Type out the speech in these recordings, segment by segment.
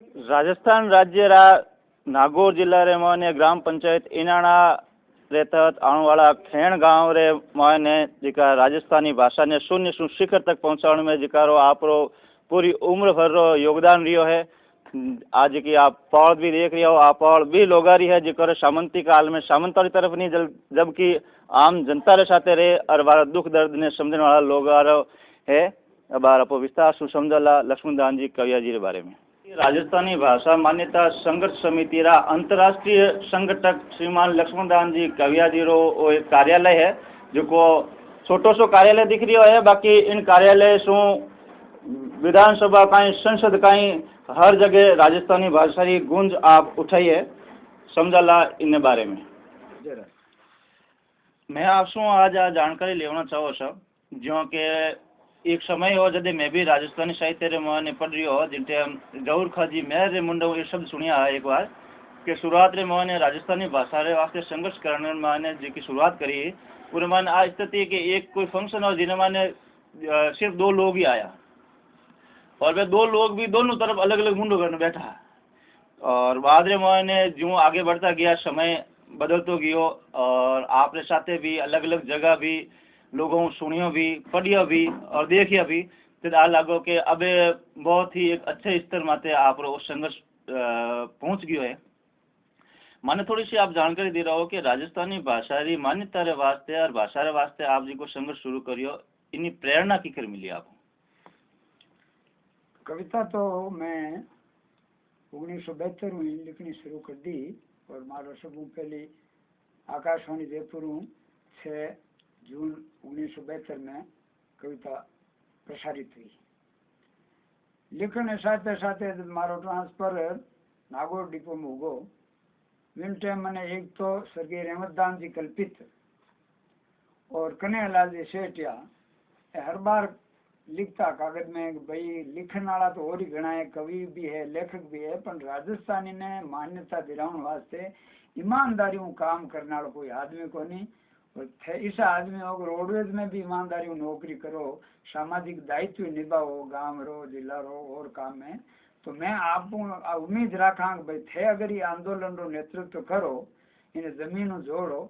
राजस्थान राज्य नागौर जिला रे माने ग्राम पंचायत इनाणा रे तहत आने वाला खेण गांव रे माने जिका राजस्थानी भाषा ने शून्य शिखर तक पहुंचाने में जिकारो आपरो पूरी उम्र भर रो योगदान रियो है। आज की आप पौड़ भी देख रही हो, आप पौड़ भी लोगारी है जिकर सामंती काल में सामंतारी तरफ नहीं जबकि आम जनता रे साथे रे और बारा दुख दर्द ने समझने वाला लोगारो है। अब आपको विस्तार से समझाला लक्ष्मणदान जी कविया जी के बारे में। राजस्थानी भाषा मान्यता संघर्ष समिति रा अंतर्राष्ट्रीय संगठक श्रीमान लक्ष्मणदान जी कविया जी रो एक कार्यालय है जो को छोटो सो कार्यालय दिख रही है। बाकी इन कार्यालय सु विधानसभा का संसद का हर जगह राजस्थानी भाषा की गूंज आप उठाई है। समझाला इन बारे में मैं आपसे आज जानकारी लेना चाहो सब जो कि एक समय हो जब मैं भी राजस्थानी साहित्य रे माने पढ़ रही हो जिनते गौर खाजी मेहर रे मुंडो ये शब्द सुनिया है एक बार के शुरुआत रे माने राजस्थानी भाषा रे वास्ते संघर्ष करने माने जी शुरुआत करी पूरे माने आज स्थिति कि एक कोई फंक्शन हो जिन्हें माने सिर्फ दो लोग ही आया और वे दो लोग भी दोनों तरफ अलग अलग मुंडो करने बैठा और बाद रे माने जो आगे बढ़ता गया समय बदलतो गयो और आपरे साथे भी अलग अलग जगह भी लोगों सुनियो भी पढ़ियो भी और देखियो भी तो आ लागो कि अब बहुत ही एक अच्छे स्तर माते आप संघर्ष पहुंच गयो है। माने थोड़ी सी आप जानकारी दे रहा हो कि राजस्थानी भाषा री मान्यता रे वास्ते और भाषा रे वास्ते आप जी को संघर्ष शुरू करियो इन्हीं प्रेरणा की कर मिली आपको? कविता तो मैं 1972 में लिखनी शुरू कर दी और मारो सबू पहली आकाशवाणी जयपुर 6 जून 1972 में कविता प्रसारित हुई। लिखने साथ साथ मारो ट्रांसफर नागौर डिपो में होगो। विन टाइम मैंने एक तो स्वर्गीय रहमतदान जी कल्पित और कन्हैयालाल जी सेठिया हर बार लिखता कागज में भाई लिखने वाला तो और ही घना है, कवि भी है लेखक भी है, पर राजस्थानी ने मान्यता दिलाने वास्ते ईमानदारी काम करने वाला कोई आदमी को नहीं। और इस आदमी हो रोडवेज में भी ईमानदारी नौकरी करो, सामाजिक दायित्व निभाओ, गांव रो जिला रो और काम में, तो मैं आप उम्मीद रखा भाई थे अगर ये आंदोलन रो नेतृत्व करो, इन्हें जमीन जोड़ो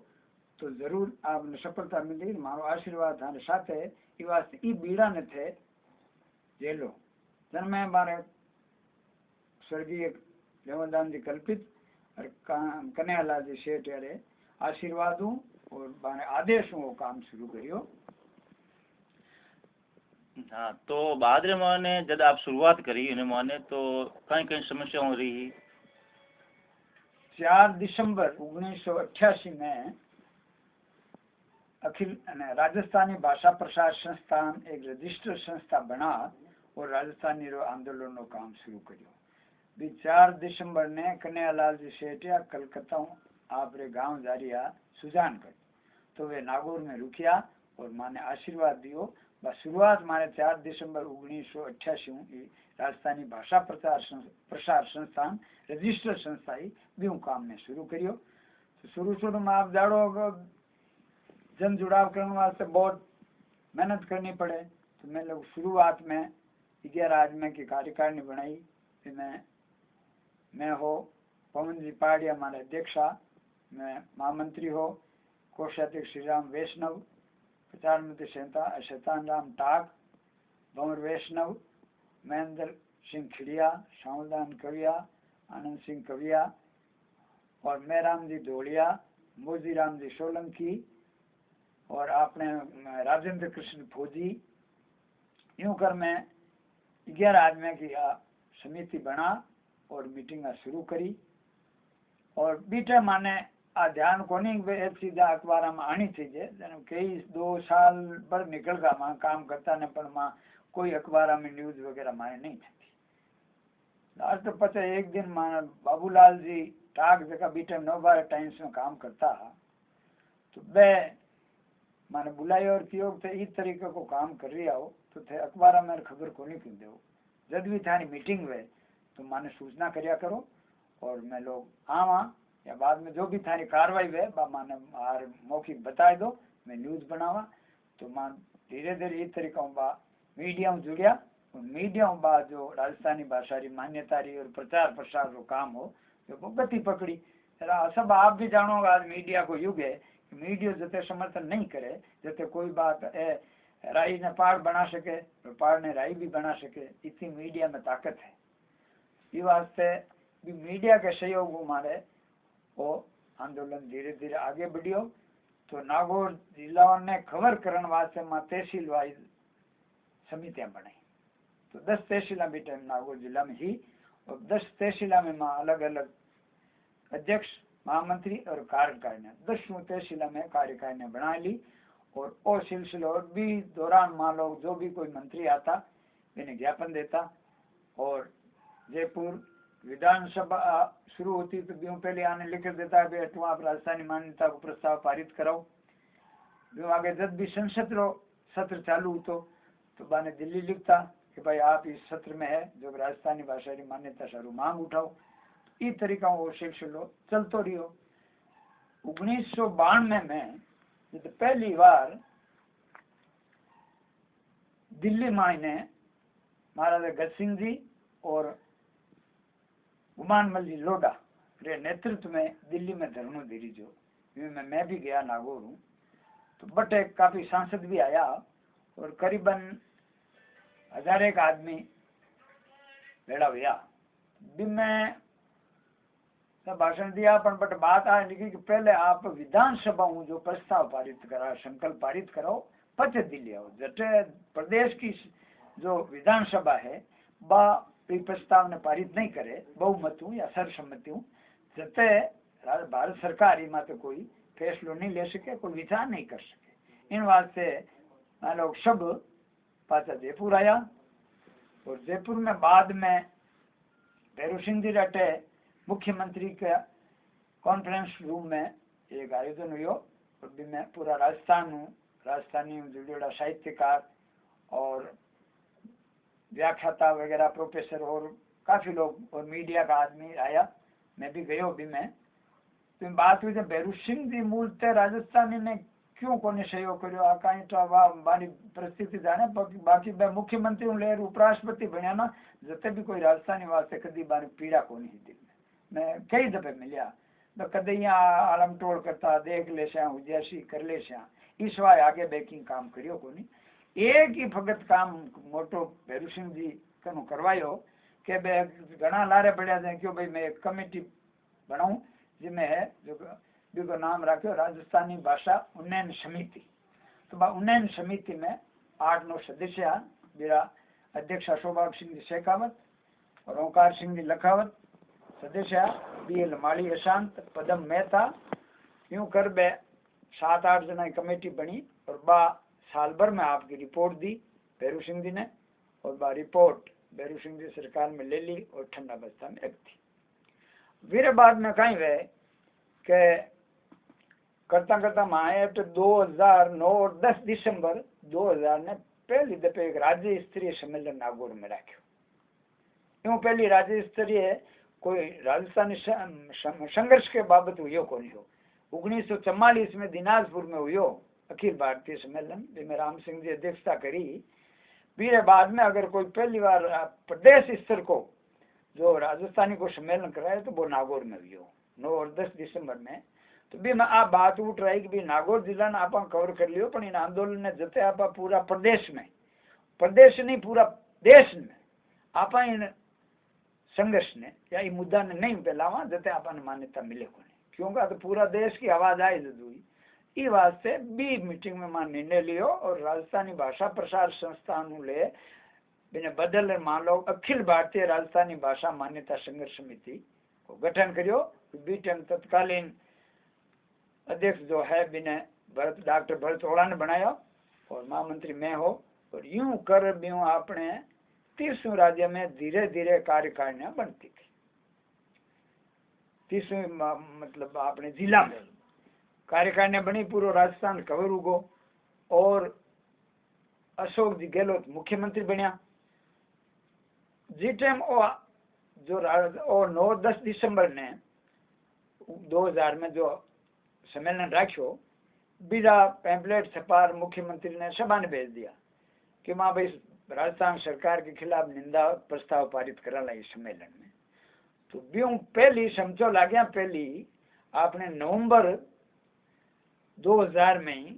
तो जरूर आपने सफलता मिली। मारो आशीर्वाद थाने साथ है वास्ते ई बीड़ा ने थे जेलो जन में मारे स्वर्गीय रहमतदान जी कल्पित और कन्हैयालाल जी सेठ यारे आशीर्वाद हूँ और माने आदेश वो काम शुरू करियो। हाँ तो बाद रे माने जब आप शुरुआत करी इन्हें माने तो कहीं कहीं समस्या हो रही। 4 दिसंबर 1988 में अखिल राजस्थानी भाषा प्रसार संस्थान एक रजिस्टर संस्था बना और राजस्थानी रो आंदोलन काम शुरू करियो। भी 4 दिसंबर ने कन्हैयालाल जी सेठिया कलकत्ता आप रे गांव जारिया सुजानगढ़ तो वे नागौर में रुकिया और माने आशीर्वाद दियो। बस शुरुआत माने 4 दिसंबर 1988 राजस्थानी भाषा प्रसार संस्थान रजिस्टर संस्था ही भी काम ने शुरू करियो। तो शुरू में आप जाड़ो जन जुड़ाव करने वास्ते बहुत मेहनत करनी पड़े। तो मैं लोग शुरुआत में 11 आदमी की कार्यकारिणी बनाई। मैं हो पवन जी पहाड़ी हमारे अध्यक्षा, मैं महामंत्री हो कोषाध्यक्ष श्री राम वैष्णव, प्रचार मंत्री शैतान राम टाक, भंवर वैष्णव, महेंद्र सिंह खिड़िया, श्यामदान कविया, आनंद सिंह कविया और मैं राम जी धोलिया, मोजी राम जी सोलंकी और आपने राजेंद्र कृष्ण फौजी। यूं कर मैं 11 आदमी की समिति बना और मीटिंग शुरू करी और बीटे माने ध्यान को नहीं सीधा अखबार में आनी थी जे कई 2 साल पर निकल गया मां काम करता ने पर मां कोई अखबार में न्यूज वगैरह माने नहीं थी। लास्ट पता एक दिन मां बाबूलाल जी टाक जगह बीटे नवभारत टाइम्स में काम करता तो बे माने बुलाई और कियो थे इस तरीके को काम कर रही हो तो थे अखबार में खबर को नहीं क्यों दो जब भी थारी मीटिंग हुए तो माने सूचना करिया करो और मैं लोग आवा या बाद में जो भी थारी कार्रवाई हुए माने आर मौखिक बताए दो मैं न्यूज बनावा। तो मां धीरे धीरे इस तरीका मीडिया में जुड़िया मीडिया बाद जो राजस्थानी भाषा री मान्यता रही और प्रचार प्रसार रो काम हो जो वो गति पकड़ी। सब आप भी जानो आज मीडिया को युग है, मीडिया जते समर्थन नहीं करे, जते कोई बात राई ने पहाड़ बना सके तो पहाड़ ने राई भी बना सके, इतनी मीडिया में ताकत है। ये वास्ते भी मीडिया के सहयोग मारे वो आंदोलन धीरे धीरे आगे बढ़ियो। तो नागौर जिला ने खबर करने वास्ते मां तहसील वाइज समितियां बनाई। तो 10 तहसीला भी टाइम नागौर जिला में ही, और 10 तहसीला में मां अलग अलग अध्यक्ष, महामंत्री और कार्यकारिणी 10 तहसीला में कार्यकारिणी बना ली। और वो सिलसिले और भी दौरान मान लो जो भी कोई मंत्री आता इन्हें ज्ञापन देता। और जयपुर विधानसभा शुरू होती तो भी पहले आने लिख देता है तुम आप राजस्थानी मान्यता को प्रस्ताव पारित कराओ। जो आगे जब भी संसद रो सत्र चालू होतो तो बाने दिल्ली लिखता कि भाई आप इस सत्र में है जो राजस्थानी भाषा की मान्यता सारू मांग उठाओ। इस तरीका वो सिलसिलो चलतो रहियो। 1992 में तो पहली बार दिल्ली में ने महाराजा गज सिंह जी और गुमानमल जी लोढ़ा के नेतृत्व में दिल्ली में धरना दे जो, मैं भी गया नागौर हूँ। तो बटे काफी सांसद भी आया और करीबन 1000 आदमी भेड़ा हुआ। भी मैं भाषण दिया पर बट बात आ लिखी कि पहले आप विधानसभा में जो प्रस्ताव पारित करा संकल्प पारित करो पचे दिल्ली आओ। जटे प्रदेश की जो विधानसभा है बा प्रस्ताव ने पारित नहीं करे बहुमत या सर्वसम्मति जते भारत सरकार इमा तो कोई फैसलो नहीं ले सके, कोई विचार नहीं कर सके। इन वास्ते लोग सब पाचा जयपुर आया। और जयपुर में बाद में भैरू सिंह जी रटे मुख्यमंत्री के कॉन्फ्रेंस रूम में एक आयोजन हुआ। और भी मैं पूरा राजस्थानी जुड़ेड़ा साहित्यकार और व्याख्याता वगैरह प्रोफेसर और काफी लोग और मीडिया का आदमी आया, मैं भी गयो। भी मैं तो बात हुई जब भैरू सिंह जी मूलते राजस्थानी ने क्यों कोने सहयोग करो आकाई तो बारी परिस्थिति जाने बाकी मुख्यमंत्री लेर उपराष्ट्रपति बनया ना जते भी कोई राजस्थानी वास्ते कदी बारी पीड़ा को नहीं दिल में। मैं कई दफे मिलिया तो कदे यहाँ आलम टोल करता देख ले उजैसी कर ले इस वाय आगे बैकिंग काम करियो को नहीं। एक ही भगत काम मोटो भैरू सिंह जी कनु करवायो के बे घना लारे पड़ा जाए क्यों भाई मैं एक कमेटी बनाऊं जिसमें है जो नाम रखो राजस्थानी भाषा उन्नयन समिति। तो उन्नयन समिति में 8-9 सदस्य। मेरा अध्यक्ष अशोभाग सिंह जी शेखावत और ओंकार सिंह जी लखावत सदस्य, BL माली अशांत, पदम मेहता, यूं कर बे 7-8 जना कमेटी बनी। और साल भर में आपकी रिपोर्ट दी भैरू सिंह जी ने और रिपोर्ट भैरू सिंह जी सरकार में ले ली और ठंडा अवस्था में एक थी। फिर बाद में कहीं वे के करता करता माए तो 2009 और 10 दिसंबर 2000 ने पहली दफे एक राज्य स्तरीय सम्मेलन नागौर में रखो। यूं पहली राज्य स्तरीय कोई राजस्थानी संघर्ष के बाबत हुई को नहीं हो। 1944 में दिनाजपुर में हुई अखिल भारतीय सम्मेलन जिसमें राम सिंह जी अध्यक्षता करी। फिर बाद में अगर कोई पहली बार प्रदेश स्तर को जो राजस्थानी को सम्मेलन कराए तो वो नागौर में हुई 9 और 10 दिसंबर में। तो भी मैं आप बात उठ रही कि भी नागौर जिला ने आप कवर कर लियो पर इन आंदोलन ने जते आप पूरा प्रदेश में प्रदेश नहीं पूरा देश में आप इन संघर्ष ने या ये मुद्दा ने नहीं फैलावा जते आप मान्यता मिले को नहीं क्योंकि तो पूरा देश की आवाज आई जरूरी। इस वास्ते बी मीटिंग में मान निर्णय लियो और राजस्थानी भाषा प्रसार संस्थान ले बिने बदल मान लो अखिल भारतीय राजस्थानी भाषा मान्यता संघर्ष समिति को गठन करियो। बीटम तत्कालीन अध्यक्ष जो है बिने डॉक्टर भरत ओला ने बनाया और महामंत्री मैं हो। और यूं कर यूं अपने 30 राज्य में धीरे धीरे कार्यकारिणियां बनती थी। 30 मतलब अपने जिला में कार्यकारिणी बनी, पूरा राजस्थान कवर उगो। और अशोक जी गहलोत मुख्यमंत्री बनया। जी टाइम जो 9-10 दिसंबर ने 2000 में जो सम्मेलन रखो बीजा पैम्पलेट छपार मुख्यमंत्री ने सभा ने भेज दिया कि माँ भाई राजस्थान सरकार के खिलाफ निंदा प्रस्ताव पारित कराला इस सम्मेलन में। तो ब्यूं पहली समझो लाग्या, पहली आपने नवंबर 2000 में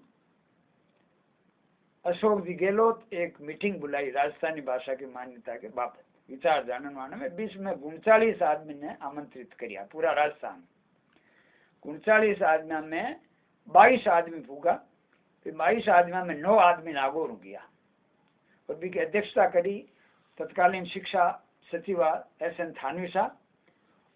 अशोक जी गहलोत एक मीटिंग बुलाई राजस्थानी भाषा की मान्यता के बाबत विचार जानने वाले में। 20 में 39 आदमी ने आमंत्रित किया पूरा राजस्थान। 39 आदमी में 22 आदमी पूगा, फिर 22 आदमी में 9 आदमी नागौर गया और भी की अध्यक्षता करी तत्कालीन शिक्षा सचिव SN थानवी साहब।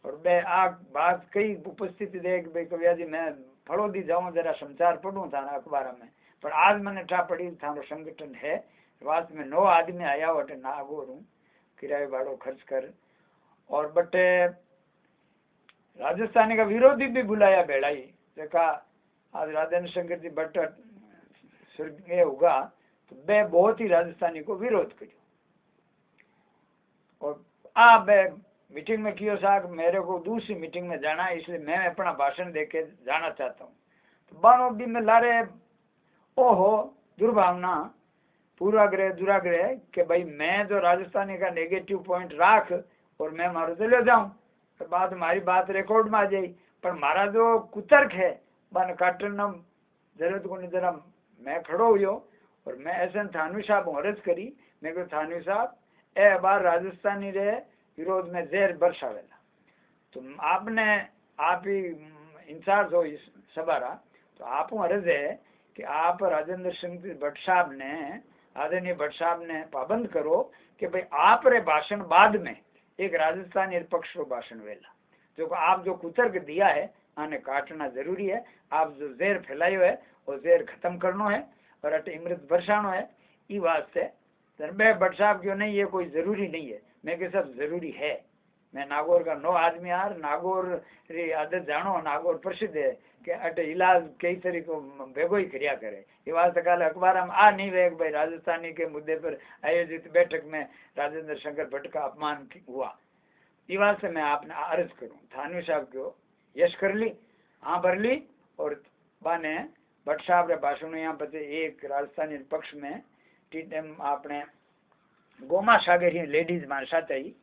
और बे आग बात कई उपस्थिति देख भाई कविया जी मैं फड़ोदी जाऊं जरा समाचार पढ़ूं था ना अखबार में, पर आज मैंने ठा पड़ी थारो संगठन है वास्तव में 9 आदमी आया वटे नागौर हूँ किराए भाड़ो खर्च कर। और बटे राजस्थानी का विरोधी भी बुलाया बेड़ाई जका आज राजेंद्र शंकर जी भट्ट स्वर्गीय होगा तो बे बहुत ही राजस्थानी को विरोध करियो। और आ बे मीटिंग में कियो साहब मेरे को दूसरी मीटिंग में जाना है इसलिए मैं अपना भाषण देके जाना चाहता हूँ। तो बानो भी में लारे ओहो दुर्भावना पूर्वाग्रह दुराग्रह कि भाई मैं जो राजस्थानी का नेगेटिव पॉइंट राख और मैं मारो चले जाऊं तो बाद हमारी बात रिकॉर्ड में आ जाए, पर मारा जो कुतर्क है बन काटन जरूरत को नहीं जरा मैं खड़ो हुयो और मैं SN थानवी साहब अर्ज करी मैं को थानवी साहब ए बार राजस्थानी रे विरोध में जहर बरसावेला तो आपने आप ही इंचार्ज हो इस सभारा तो आप अर्ज है कि आप राजेंद्र सिंह भट्ट साहब ने आदरणीय भट्ट साहब ने पाबंद करो कि भाई आप रे भाषण बाद में एक राजस्थानी निरपक्ष रो भाषण वेला जो आप जो कुतर्क दिया है आने काटना जरूरी है। आप जो जहर फैलायो है वो जहर खत्म करनो है और अटे अमृत बरसानो है। ई वास्ते भट्ट साहब क्यों नहीं ये कोई जरूरी नहीं है, मैं के सब जरूरी है। मैं नागौर का 9 आदमी यार नागौर री आदत जानो नागौर प्रसिद्ध है कि अटे इलाज कई तरीको भेगो ही करिया करे। ये वास्ते कल अखबार में आ नहीं वे भाई राजस्थानी के मुद्दे पर आयोजित बैठक में राजेंद्र शंकर भट्ट का अपमान हुआ। ये वास्ते मैं आपने अर्ज करूं थानवी साहब को यश कर ली हाँ भर ली और बाने भट्ट साहब रे भाषण यहाँ पे एक राजस्थानी पक्ष में टीएम आपने गोमा सागर ही लेडीज मार साथ आई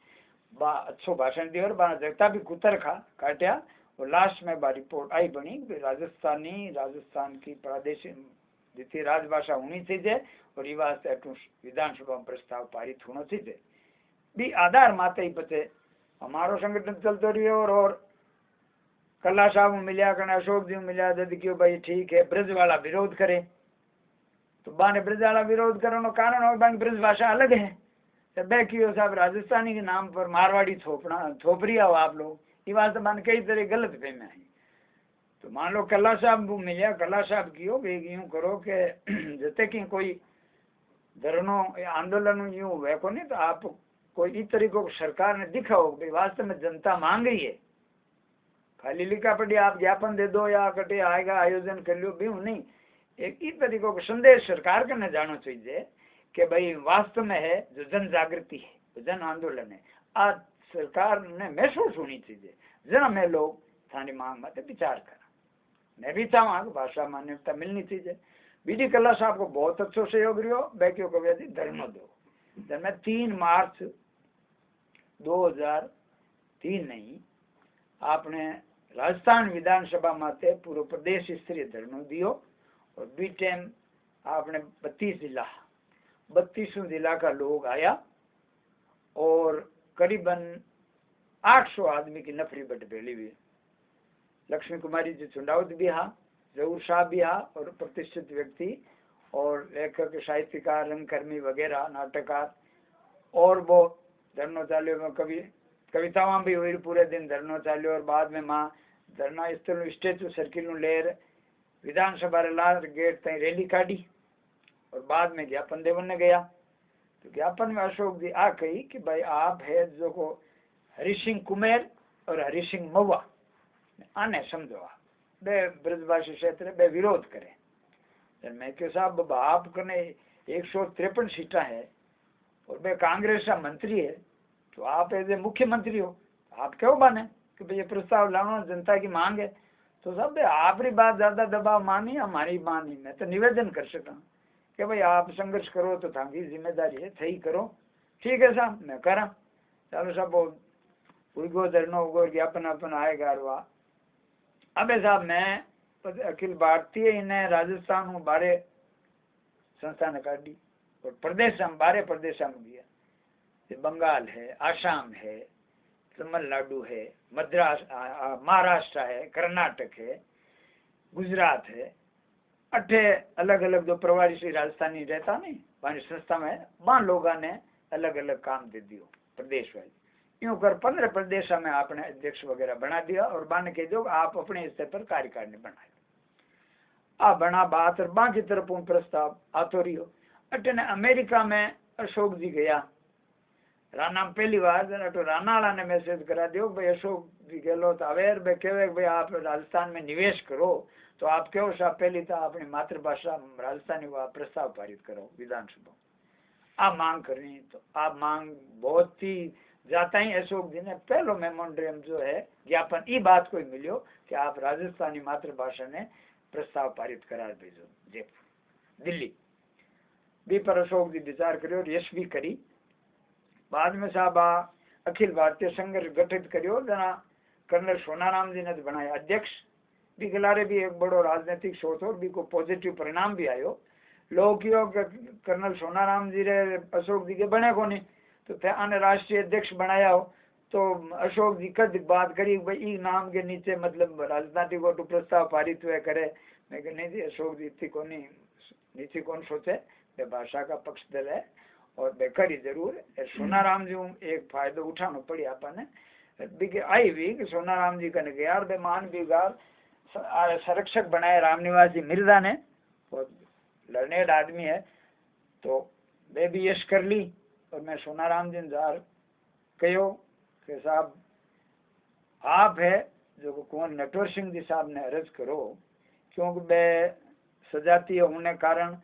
बा अच्छो भाषण दियो और बा जगता भी कुतर खा काटिया और लास्ट में बा रिपोर्ट आई बनी राजस्थान की प्रादेशिक द्वितीय राजभाषा होनी चाहिए और ये वास्ते विधानसभा में प्रस्ताव पारित होना चाहिए भी आधार माते ही पचे हमारो संगठन चलते रहियो और कला साहब मिलिया कने अशोक जी मिलिया जद क्यों भाई ठीक है ब्रज वाला विरोध करे तो बाने ब्रज वाला विरोध करने कारण हो बाकी ब्रज भाषा अलग है तो बे क्यों साहब राजस्थानी के नाम पर मारवाड़ी थोपरिया हो आप लोग ये वास्ते बाने कई तरह गलत फहमी आई। तो मान लो कला साहब मिलिया कला साहब क्यों यूं करो कि जते कि कोई धरनो आंदोलन यूं वे को नहीं तो आप कोई इस तरीकों को सरकार ने दिखाओ भाई वास्तव में जनता मांग रही है खाली लिखा पड़ी आप ज्ञापन दे दो या कटे आएगा आयोजन कर लो भी नहीं। एक ही तरीकों को संदेश सरकार का न जाना चाहिए कि भाई वास्तव में है जो जन जागृति है जन आंदोलन है आज सरकार ने महसूस होनी चाहिए जरा में लोग थानी मांग में विचार करा। मैं भी चाहूँगा भाषा मान्यता मिलनी चाहिए। BD कला साहब को बहुत अच्छो सहयोग रहो बैक्यो कविया जी धर्म दो जब मैं 3 मार्च 2003 नहीं आपने राजस्थान विधानसभा माते पूरा प्रदेश स्तरीय धरनो दियो और बी टाइम आपने 32 जिला का लोग आया और करीबन 800 आदमी की नफरी बट फैली हुई। लक्ष्मी कुमारी जी चुंडावत भी हा जहूर साहब भी हा और प्रतिष्ठित व्यक्ति और लेखक साहित्यकार रंगकर्मी वगैरह नाटककार और वो धरनो चाल्यो में कवितावां भी हुई पूरे दिन धरनो चाल्यो और बाद में माँ धरना स्थल स्टेचू सर्किल लेर विधानसभा लाल गेट तई रैली काढ़ी और बाद में ज्ञापन देवन ने गया। तो ज्ञापन में अशोक जी आ कही कि भाई आप है जो को हरि सिंह कुमेर और हरि सिंह महुआ आने समझो बे ब्रजभाषी क्षेत्र बे विरोध करे। मैं क्यों साहब आप कने 153 सीटा है और बे कांग्रेस का मंत्री है तो आप एज ए मुख्यमंत्री हो आप क्यों बने कि भाई ये प्रस्ताव लाना जनता की मांग है। तो सब आपकी बात ज्यादा दबाव मानी हमारी मानी मैं तो निवेदन कर सका कि भाई आप संघर्ष करो तो थांकी जिम्मेदारी है, थई करो। ठीक है साहब, मैं करा। चलो साहब उगो धरनो उगो ज्ञापन अपन आएगा। अबे साहब मैं अखिल भारतीय इन्हें राजस्थान हूँ बारे संस्था ने काट दी और प्रदेश हम बारे प्रदेश में दिया। बंगाल है, आसाम है, तमिलनाडु है, मद्रास महाराष्ट्र है, कर्नाटक है, गुजरात है, अठे अलग अलग जो प्रवासी श्री राजस्थानी रहता नहीं हमारी संस्था में वहां लोगों ने अलग अलग काम दे दियो प्रदेश वाइज। यूं कर 15 प्रदेश में आपने अध्यक्ष वगैरह बना दिया और बन के जो आप अपने स्तर पर कार्यकारिणी बनाए आ बना बात और बाकी तरफ प्रस्ताव आतो रहियो। अटने अमेरिका में अशोक जी गया राणा पहली बार तो राणा ने मैसेज करा दियो भाई अशोक जी गहलोत अवेर भाई कहे भाई आप राजस्थान में निवेश करो तो आप क्यों साहब पहली तो अपनी मातृभाषा राजस्थानी वा प्रस्ताव पारित करो विधानसभा। आप मांग करनी तो आप मांग बहुत ही जाता ही अशोक जी ने पहलो मेमोरेंडम जो है ज्ञापन ई बात को मिलियो कि आप राजस्थानी मातृभाषा ने प्रस्ताव पारित करार भेजो जयपुर दिल्ली बी पर अशोक जी विचार करियो यश भी करी। बाद में साहब अखिल भारतीय संघर्ष गठित करियो जना कर्नल सोनाराम जी ने बनाया अध्यक्ष भी खिलारे भी एक बड़ो राजनीतिक सोच और भी को पॉजिटिव परिणाम भी आयो। लोग कर्नल सोनाराम जी रे अशोक जी के बने को नहीं तो थे आने राष्ट्रीय अध्यक्ष बनाया हो तो अशोक जी कद बात करी भाई ई नाम के नीचे मतलब राजनीति को प्रस्ताव पारित हुए करे। मैं कह नहीं जी अशोक जी इतनी को नहीं नीचे कौन सोचे वे भाषा का पक्ष दल है और बेकरी जरूर सोनाराम जी एक फायदो उठाना पड़ी आपने आई भी कि सोनाराम जी कने यार बेमान भी गार संरक्षक बनाए रामनिवास जी मिर्जा ने और लर्नेड आदमी है तो वे भी यश कर ली। और मैं सोनाराम जी जार कहो कि साहब आप है जो कुंवर नटवर सिंह जी साहब ने अर्ज करो क्योंकि वे सजातीय होने कारण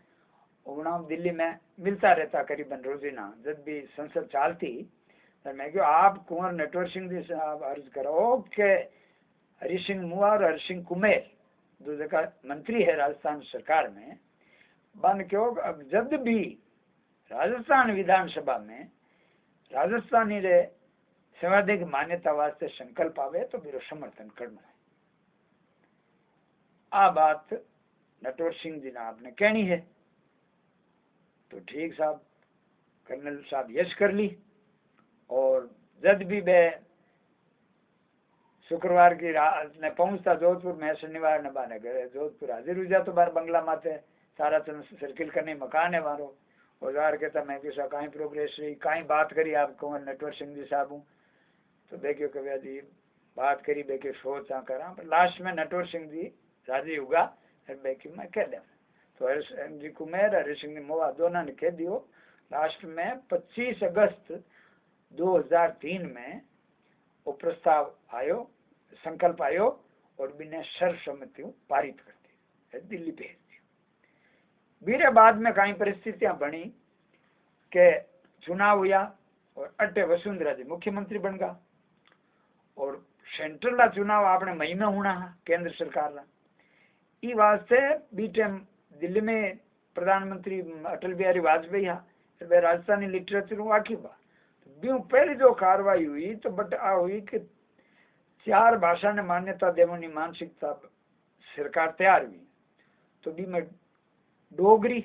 उन्नाव दिल्ली में मिलता रहता करीबन रोजीना जब भी संसद चालती तो मैं क्यों आप कुंवर नटवर सिंह जी साहब अर्ज करो कि हरि सिंह मुआ और हरि सिंह कुमेर जो जगह मंत्री है राजस्थान सरकार में बन क्यों अब जब भी राजस्थान विधानसभा में राजस्थानी रे संवैधानिक मान्यता वास्ते संकल्प आवे तो मेरा समर्थन करना है। आ बात नटवर सिंह जी ने आपने कहनी है तो ठीक साहब कर्नल साहब यश कर ली। और जब भी वे शुक्रवार की रात ने पहुंचता जोधपुर में शनिवार ने बाने गए जोधपुर हाजिर हुई जा तो बार बंगला माते सारा सर्किल करने मकान है मारो और यार कहता मैं किसा कहीं प्रोग्रेस रही कहीं बात करी आप कुंवर नटवर सिंह जी साहब हूँ तो देखियो कभी जी बात करी बेके सोच करा पर लास्ट में नटवर सिंह जी राजी होगा फिर बेकी मैं कह दे तो हरि सिंह जी कुमेर हरि सिंह जी मोवा दोनों ने कह दियो। लास्ट में 25 अगस्त 2003 में वो प्रस्ताव आयो संकल्प आयो और बिने सर्वसम्मति पारित कर दी दिल्ली भेज दी। बीरे बाद में कई परिस्थितियां बनी के चुनाव हुआ और अट्टे वसुंधरा जी मुख्यमंत्री बन गया और सेंट्रल का चुनाव आपने मई में होना है केंद्र सरकार का ई वास्ते बी टाइम दिल्ली में प्रधानमंत्री अटल बिहारी वाजपेयी है राजस्थानी लिटरेचर वाकी बा तो पहली जो कार्रवाई हुई तो बट आ हुई कि 4 भाषा ने मान्यता देवनी मानसिकता सरकार तैयार हुई तो बी में डोगरी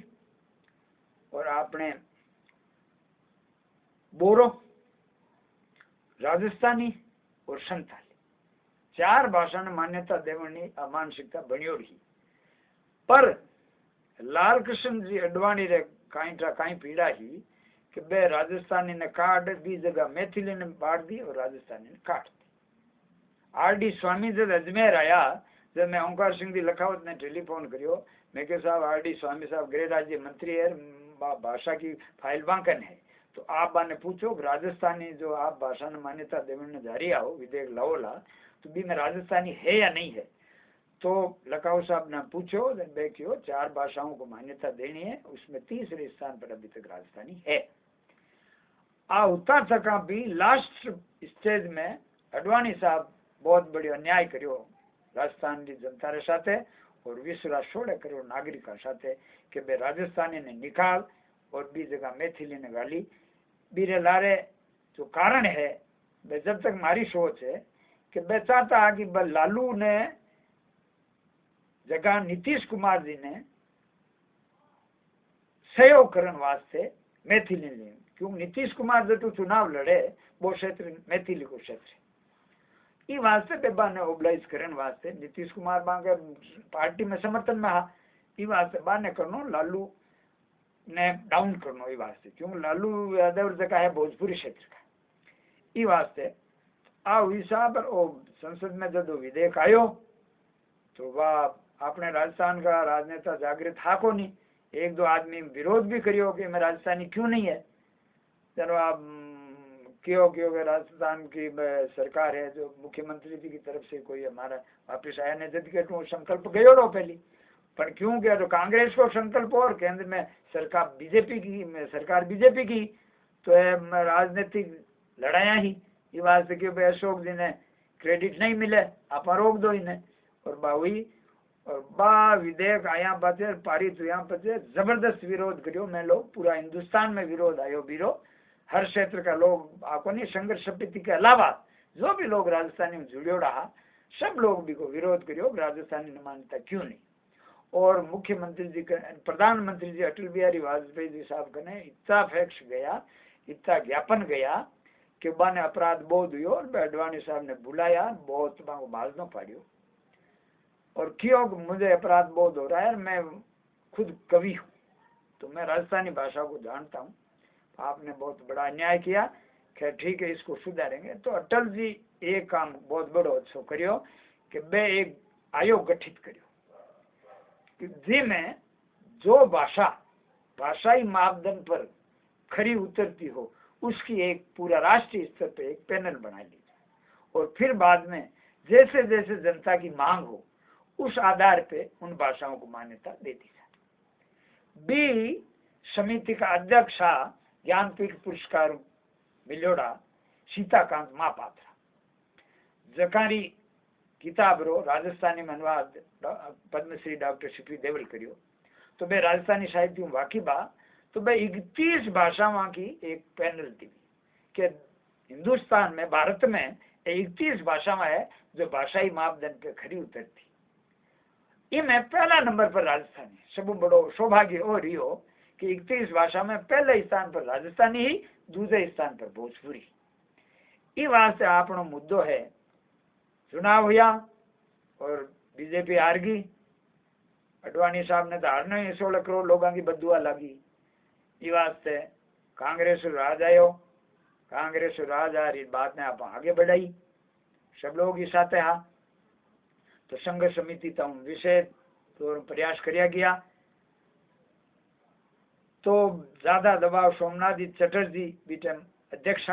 और आपने बोरो राजस्थानी और संथाली 4 भाषा ने मान्यता देवनी मानसिकता बनियो रही। पर लाल कृष्ण जी अडवाणी रे काई पीड़ा ही कि बे राजस्थानी ने काट दी जगह मैथिली ने बांट दी और राजस्थानी ने काट दी। आर.डी. स्वामी जब अजमेर आया जब मैं ओंकार सिंह जी लखावत ने टेलीफोन करियो मैं के साहब आर.डी. स्वामी साहब गृह राज्य मंत्री है भाषा की फाइल बांकन है तो आप ने पूछो राजस्थानी जो आप भाषा ने मान्यता देने जारी आओ विधेयक लाओला तो भी में राजस्थानी है या नहीं है तो लखाओ साहब ने पूछो देखियो 4 भाषाओं को मान्यता देनी है उसमें तीसरे स्थान पर अभी तक राजस्थानी है। आ उत्तर तक भी लास्ट स्टेज में अडवाणी साहब बहुत बड़ी अन्याय करियो राजस्थान की जनता रे साथे और विश्वास 16 करोड़ नागरिक साथे कि बे राजस्थानी ने निकाल और बी जगह मैथिली ने गाली बीरे लारे जो कारण है बे जब तक मारी सोच है कि बे चाहता कि लालू ने जगह नीतीश कुमार जी ने सहयोग करने वास्ते मैथिली ने क्यों नीतीश कुमार जो चुनाव लड़े वो क्षेत्र मैथिली को क्षेत्र ई वास्ते बेबा ने ओबलाइज करने वास्ते नीतीश कुमार बांगे पार्टी में समर्थन में हा ई वास्ते बाने करनो लालू ने डाउन करनो ई वास्ते क्यों लालू यादव जगह है भोजपुरी क्षेत्र का ई वास्ते आ हिसाब ओ संसद में जब विधेयक आयो तो वह अपने राजस्थान का राजनेता जागृत था को नहीं एक दो आदमी विरोध भी करियो कि मैं राजस्थानी क्यों नहीं है चलो आप क्यों क्योंकि राजस्थान की सरकार है जो मुख्यमंत्री जी की तरफ से कोई हमारा वापिस आया नहीं जब के संकल्प गयो रो पहली पर क्यों क्या तो कांग्रेस को संकल्प और केंद्र में सरकार बीजेपी की तो राजनीतिक लड़ाइया ही ये वास्ते क्यों अशोक जी ने क्रेडिट नहीं मिले आप रोक दो इन्हें और बाहुई और बा विधेयक आया बचे पारित हुआ बचे जबरदस्त विरोध करियो मैं लोग पूरा हिंदुस्तान में विरोध आयो बीरो हर क्षेत्र का लोग आपको नहीं संघर्ष समिति के अलावा जो भी लोग राजस्थानी में जुड़ो रहा सब लोग भी को विरोध करियो राजस्थानी ने मान्यता क्यों नहीं और मुख्यमंत्री जी प्रधानमंत्री जी अटल बिहारी वाजपेयी जी साहब कने इतना फैक्स गया इतना ज्ञापन गया कि बाने अपराध बोध हुई और अडवाणी साहब ने बुलाया बहुत बाजनो पाड़ियो और क्यों मुझे अपराध बोध हो रहा है मैं खुद कवि हूँ तो मैं राजस्थानी भाषा को जानता हूँ आपने बहुत बड़ा अन्याय किया खैर ठीक है इसको सुधारेंगे तो अटल जी एक काम बहुत बड़ो अच्छो करियो कि बे एक आयोग गठित करियो जी में जो भाषाई मापदंड पर खरी उतरती हो उसकी एक पूरा राष्ट्रीय स्तर पे एक पैनल बना लीजिए और फिर बाद में जैसे जैसे जनता की मांग हो उस आधार पे उन भाषाओं को मान्यता दे दी जाए बी समिति का अध्यक्ष ज्ञानपीठ पुरस्कार मिलोड़ा सीताकांत महापात्रा जकारी किताब रो राजस्थानी में अनुवाद पद्मश्री डॉक्टर सीपी देवल करियो तो बे राजस्थानी साहित्य वाकिबा तो बे 31 भाषाओं की एक पैनल थी कि हिंदुस्तान में भारत में 31 भाषाएं है जो भाषाई मापदंड पे खरी उतरती इनमें पहला नंबर पर राजस्थानी सब बड़ो सौभाग्य और रियो कि 31 भाषा में पहले स्थान पर राजस्थानी ही दूसरे स्थान पर भोजपुरी ई वास्ते आपनो मुद्दो है चुनाव हुआ और बीजेपी हार गई अडवाणी साहब ने तो हारना ही 16 करोड़ लोगों की बदुआ लगी ई वास्ते कांग्रेस राज आयो कांग्रेस राज आ रही बात ने आप आगे बढ़ाई सब लोग इस साथ हाँ तो संघ समिति तो विषय तो प्रयास किया गया तो ज्यादा दबाव सोमनाथ जी चटर्जी बीटेम अध्यक्ष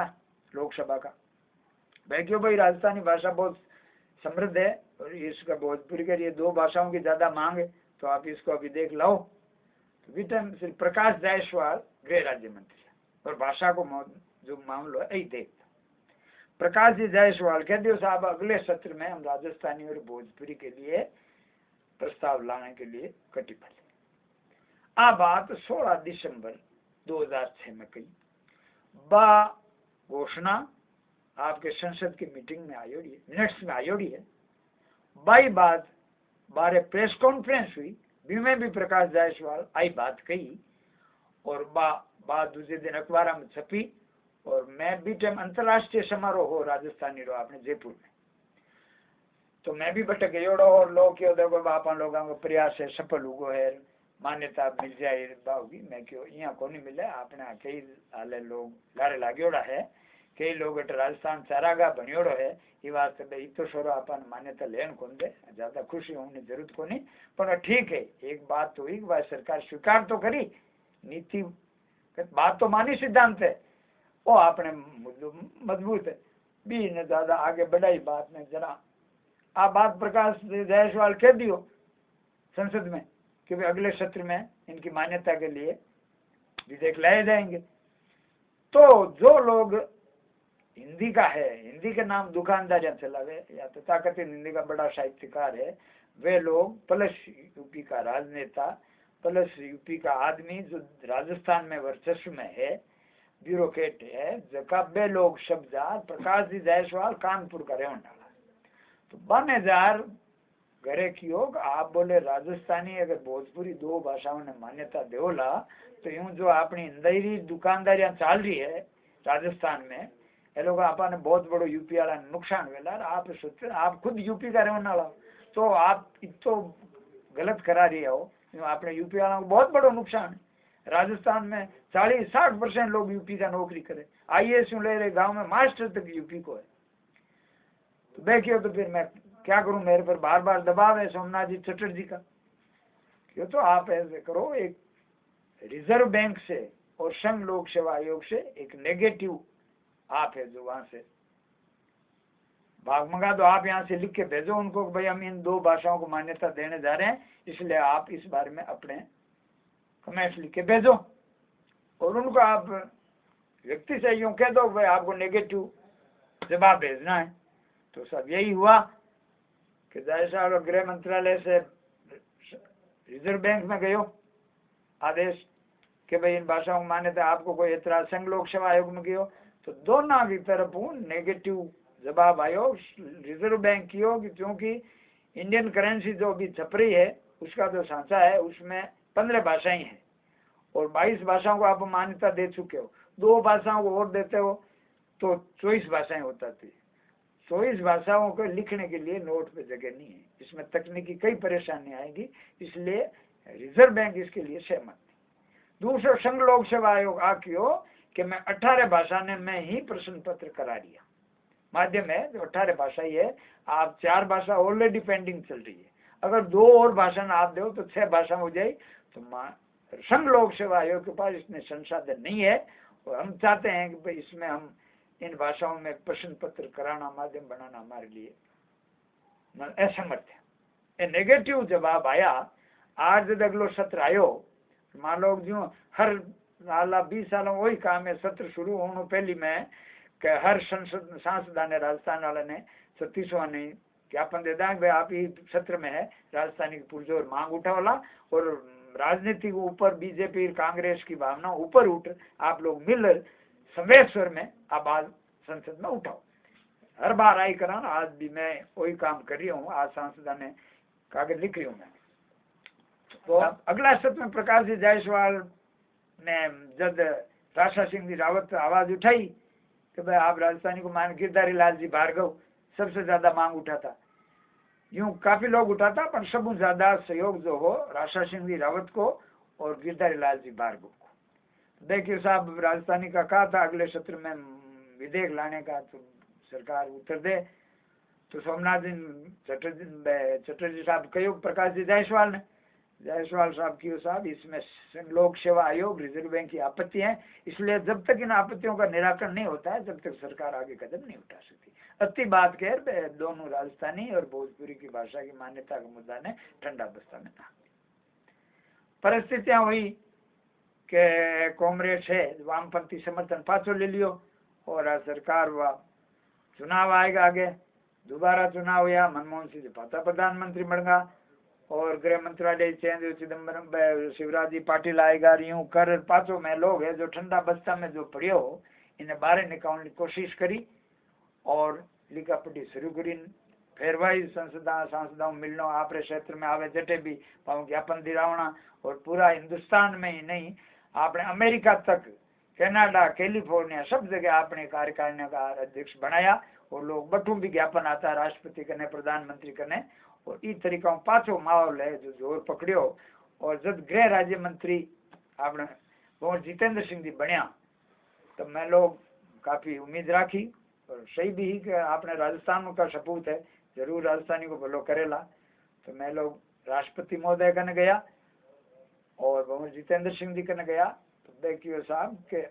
लोकसभा का भाई राजस्थानी भाषा बहुत समृद्ध है और इसका भोजपुरी के लिए 2 भाषाओं की ज्यादा मांग है तो आप इसको अभी देख लो तो बीटेम श्री प्रकाश जायसवाल गृह राज्य मंत्री और भाषा को जो मामलो है यही देखता प्रकाश जी जायसवाल कह दियो साहब अगले सत्र में हम राजस्थानी और भोजपुरी के लिए प्रस्ताव लाने के लिए कटिबद्ध आ बात 16 दिसंबर 2006 में कही बा घोषणा आपके संसद की मीटिंग में आयोड़ी है मिनट्स में आयोड़ी है बाई बात बारे प्रेस कॉन्फ्रेंस हुई में भी प्रकाश जायसवाल आई बात कही और बात दूसरे दिन अखबार में छपी और मैं भी टाइम अंतर्राष्ट्रीय समारोह हो राजस्थानी रो आपने जयपुर में तो मैं भी बटक गयोड़ो और लोग क्यों देखो बापा लोगों का प्रयास है सफल हुआ है मान्यता मिल जाए बाहोगी मैं क्यों यहाँ को नहीं मिले आपने कई हाले लोग लारे लागोड़ा है कई लोग राजस्थान चारागा बनियोड़ो है ये वास्ते भाई तो छोरो अपन मान्यता लेन कौन दे ज्यादा खुशी होने जरूरत को नहीं पर ठीक है एक बात तो एक बार सरकार स्वीकार तो करी नीति बात तो मानी सिद्धांत है वो आपने मजबूत है बी ने ज्यादा आगे बढ़ाई बात ने जरा आप बात प्रकाश जायसवाल कह दियो संसद में कि अगले सत्र में इनकी मान्यता के लिए विधेयक लाए जाएंगे तो जो लोग हिंदी का है, हिंदी के नाम दुकानदारियां चलावे, या तथाकथित हिंदी का बड़ा साहित्यकार है, वे लोग प्लस यूपी का राजनेता प्लस यूपी का आदमी जो राजस्थान में वर्चस्व में है, ब्यूरोक्रेट है, जका बे लोग शब्दार प्रकाश जी जायसवाल कानपुर का रहने वाला। तो 12,000 घरे की योग आप बोले राजस्थानी अगर भोजपुरी दो भाषाओं ने मान्यता देवला तो यूं जो अपनी इंदरी दुकानदारियां चाल रही है राजस्थान में, ये लोग आपने बहुत बड़ो यूपी वाला नुकसान वेला। आप सोचते आप खुद यूपी का रहने वाला तो आप तो गलत करा रही हो, आपने यूपी वाला को बहुत बड़ो नुकसान है। राजस्थान में 40-60% लोग यूपी का नौकरी करे, IAS ले रहे, गांव में मास्टर तक यूपी को है। तो देखियो तो फिर मैं क्या करूं, मेरे पर बार बार दबाव है सोमनाथ जी चटर्जी का। क्यों तो आप ऐसे करो, एक रिजर्व बैंक से और संघ लोक सेवा आयोग से एक नेगेटिव आप है जो वहां से भाग मंगा दो, आप यहाँ से लिख के भेजो उनको कि भाई हम इन दो भाषाओं को मान्यता देने जा रहे हैं, इसलिए आप इस बारे में अपने कमेंट्स लिख के भेजो। और उनको आप व्यक्ति से यूं कह दो भाई आपको नेगेटिव जवाब भेजना है। तो सब यही हुआ कि जायसवाल और गृह मंत्रालय से रिजर्व बैंक में गयो आदेश कि भाई इन भाषाओं को मान्यता, आपको कोई एतराज संघ लोक सेवा आयोग में गयो तो दोनों की तरफ नेगेटिव जवाब आयो रिजर्व बैंक की हो, क्योंकि इंडियन करेंसी जो अभी छप रही है उसका जो सांचा है उसमें 15 भाषाएं हैं और 22 भाषाओं को आप मान्यता दे चुके हो, 2 भाषाओं को और देते हो तो 24 भाषाएं होता थी। 24 भाषाओं को लिखने के लिए नोट पे जगह नहीं है, इसमें तकनीकी कई परेशानी आएगी, इसलिए रिजर्व बैंक इसके लिए सहमत नहीं। दूसरा संघ लोक सेवा आयोग आकियो कि मैं 18 भाषा में ही प्रश्न पत्र करा दिया, माध्यम है जो 18 भाषा ही है, आप 4 भाषा ऑलरेडी पेंडिंग चल रही है, अगर 2 और भाषा आप दो तो 6 भाषा हो जाए। तो संघ लोक सेवा आयोग के पास इतने संसाधन नहीं है और हम चाहते हैं कि भाई इसमें हम इन भाषाओं में प्रश्न पत्र कराना, माध्यम बनाना हमारे लिए असमर्थ है। नेगेटिव जवाब आया, आज जब अगलो सत्र आयो, मान लो जो हर साल 20 सालों वही काम है, सत्र शुरू होने पहली में कि हर संसद सांसदा ने राजस्थान वाले ने 36वां ने ज्ञापन दे दें भाई आप ही सत्र में है राजस्थानी की पुरजोर मांग उठावला और राजनीति के ऊपर बीजेपी कांग्रेस की भावना ऊपर उठ आप लोग मिल संवेश्वर में आवाज संसद में उठाओ। हर बार आई करा, आज भी मैं वही काम कर रही हूँ, आज सांसदा ने कागज लिख रही हूँ मैं। तो अगला सत्र में प्रकाश जी जायसवाल ने जब राशा सिंह जी रावत आवाज उठाई कि भाई आप राजस्थानी को मान, गिरधारी लाल जी भार्गव सबसे ज्यादा मांग उठाता, यूं काफी लोग उठाता पर सब ज्यादा सहयोग जो हो राशा सिंह जी रावत को और गिरधारी लाल जी भार्गव को। देखिए साहब राजस्थानी का कहा था अगले सत्र में विधेयक लाने का, तो सरकार उत्तर दे। तो सोमनाथ जी चटर्जी साहब कहो प्रकाश जी जायसवाल साहब की साहब इसमें लोक सेवा आयोग रिजर्व बैंक की आपत्ति है, इसलिए जब तक इन आपत्तियों का निराकरण नहीं होता है तब तक सरकार आगे कदम नहीं उठा सकती। अति बात कह दोनों राजस्थानी और भोजपुरी की भाषा की मान्यता का मुद्दा ने ठंडा बस्ता में था। परिस्थितियां हुई कि कांग्रेस है वामपंथी समर्थन पाछो ले लियो और सरकार हुआ, चुनाव आएगा आगे, दोबारा चुनाव हुआ, मनमोहन सिंह पाता प्रधानमंत्री बन गया और गृह मंत्रालय चेंज हो, चिदम्बरम शिवराज जी पाटिल आएगा, यूं कर 5 में लोग है जो ठंडा बस्ता में जो पड़े हो इन्हें बाहर निकालने की कोशिश करी और लिखापटी शुरू करी। फिर वही सांसदाओं मिलना आपरे क्षेत्र में आवे जटे भी ज्ञापन दिलावना और पूरा हिंदुस्तान में ही नहीं आपने अमेरिका तक, कनाडा, कैलिफोर्निया सब जगह आपने कार्यकारिणी का अध्यक्ष बनाया और लोग बटू भी ज्ञापन आता राष्ट्रपति कने प्रधानमंत्री कने और इस तरीका पाछो माहौल है जो जोर पकड़ियो। और जब गृह राज्य मंत्री आपने वो जितेंद्र सिंह जी बनया तो मैं लोग काफी उम्मीद राखी और सही भी ही कि आपने राजस्थान का सपूत है, जरूर राजस्थानी को भलो करेला। तो मैं लोग राष्ट्रपति महोदय कने गया और भवन जितेंद्र सिंह जी कने गया, तो देखियो साहब के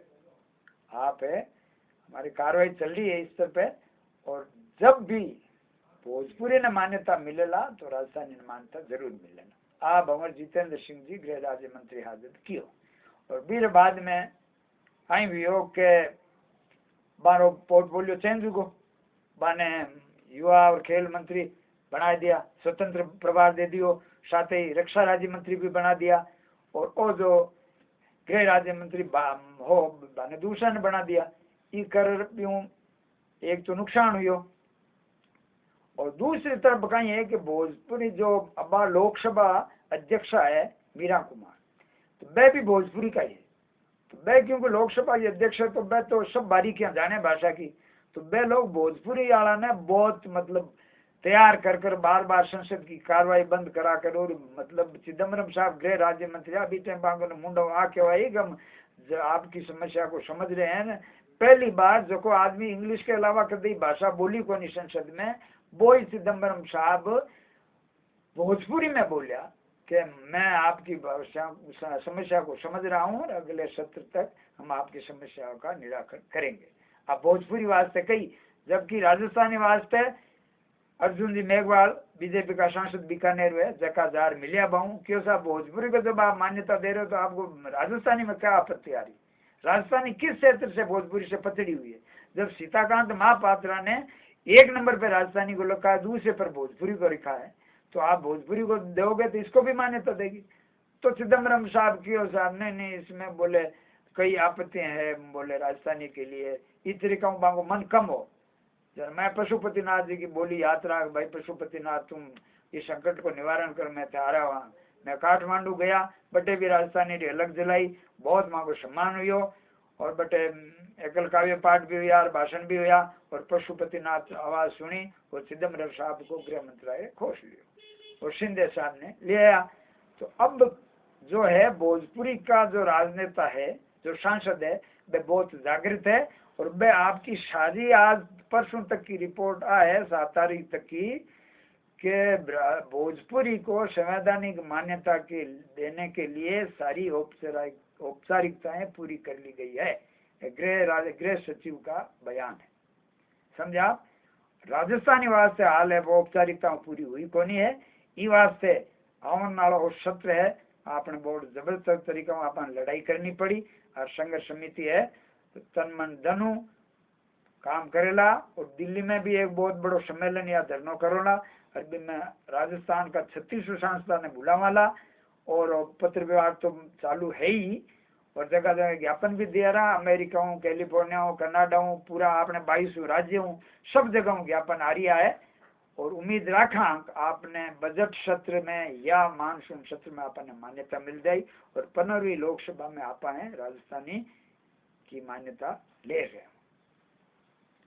आप है हमारी कार्रवाई चल रही है इस पे और जब भी भोजपुरी ने मान्यता मिलेला तो राजस्थानी ने मान्यता जरूर मिलेगा। आप भवन जितेंद्र सिंह जी गृह राज्य मंत्री हाजिर कियो और फिर बाद में आई भी हो के बारो पोर्टफोलियो चेंज हुआ, बाने युवा और खेल मंत्री बना दिया, स्वतंत्र प्रभार दे दियो, साथ ही रक्षा राज्य मंत्री भी बना दिया, और वो जो गृह राज्य मंत्री हो बाने दूसरा ने बना दिया। ये कर यूं एक तो नुकसान हुयो, और दूसरी तरफ कहीं है कि भोजपुरी जो अब लोकसभा अध्यक्षा है मीरा कुमार, तो वह भी भोजपुरी का ही है। तो वह क्योंकि लोकसभा अध्यक्ष है तो वह तो सब बारीकियां जाने भाषा की, तो वह लोग भोजपुरी वाला ने बहुत मतलब तैयार कर कर बार बार संसद की कार्रवाई बंद करा कर, और मतलब चिदम्बरम साहब गृह राज्य मंत्री अभी टाइम मुंडो आके वाई गम आपकी समस्या को समझ रहे हैं न। पहली बार जो को आदमी इंग्लिश के अलावा कभी भाषा बोली को नहीं संसद में, वो ही चिदम्बरम साहब भोजपुरी में बोलिया कि मैं आपकी समस्या को समझ रहा हूँ और अगले सत्र तक हम आपकी समस्याओं का निराकरण करेंगे। अब भोजपुरी वास्ते कही, जबकि राजस्थानी वास्ते अर्जुन जी मेघवाल बीजेपी का सांसद बीकानेर हुए जका जार मिलिया बाहू क्यों साहब भोजपुरी को जब आप मान्यता दे रहे हो तो आपको राजस्थानी में क्या आपत्ति आ रही? राजस्थानी किस क्षेत्र से भोजपुरी से पचड़ी हुई है? जब सीताकांत महापात्रा ने एक नंबर पर राजस्थानी को लिखा है, दूसरे पर भोजपुरी को लिखा है, तो आप भोजपुरी को दोगे तो इसको भी मान्यता देगी। तो चिदम्बरम साहब क्यों साहब नहीं इसमें बोले कई आपत्तियां हैं, बोले राजस्थानी के लिए इस तरीका बांगो मन कम हो। जब मैं पशुपतिनाथ जी की बोली यात्रा, भाई पशुपतिनाथ तुम इस संकट को निवारण कर, मैं थारा वहाँ मैं काठमांडू गया, बटे भी राजस्थानी की अलग जलाई, बहुत मांगो सम्मान हुई, और बटे एकल काव्य पाठ भी हुआ और भाषण भी हुआ, और पशुपतिनाथ आवाज सुनी, और चिदम्बरम साहब को गृह मंत्रालय खोज लियो और शिंदे साहब ने ले आया। तो अब जो है भोजपुरी का जो राजनेता है, जो सांसद है, वह बहुत जागृत है, और वह आपकी सारी आज परसों तक की रिपोर्ट है 7 तारीख तक की कि भोजपुरी को संवैधानिक मान्यता के देने के लिए सारी औपचारिकताएं पूरी कर ली गई है। गृह सचिव का बयान है, समझे आप। राजस्थानी वास्ते हाल है वो औपचारिकताएं पूरी हुई को नहीं है, ई वास्ते आवन वाला सत्र है आपने बहुत जबरदस्त तरीका अपन लड़ाई करनी पड़ी, और संघर्ष समिति है तो तन मन धनु काम करेला, और दिल्ली में भी एक बहुत बड़ो सम्मेलन या धरनो करोला, अरबी में राजस्थान का 36वां सांसद ने बुलावाला, और पत्र व्यवहार तो चालू है ही, और जगह जगह ज्ञापन भी दे रहा, अमेरिका हूँ, कैलिफोर्निया हूँ, कनाडा हूँ, पूरा आपने 22 राज्य हूँ, सब जगह ज्ञापन आ रहा है। और उम्मीद रखा आपने बजट सत्र में या मानसून सत्र में आपने मान्यता मिल जाए, और 15वीं लोकसभा में आपने राजस्थानी की मान्यता ले रहे हैं।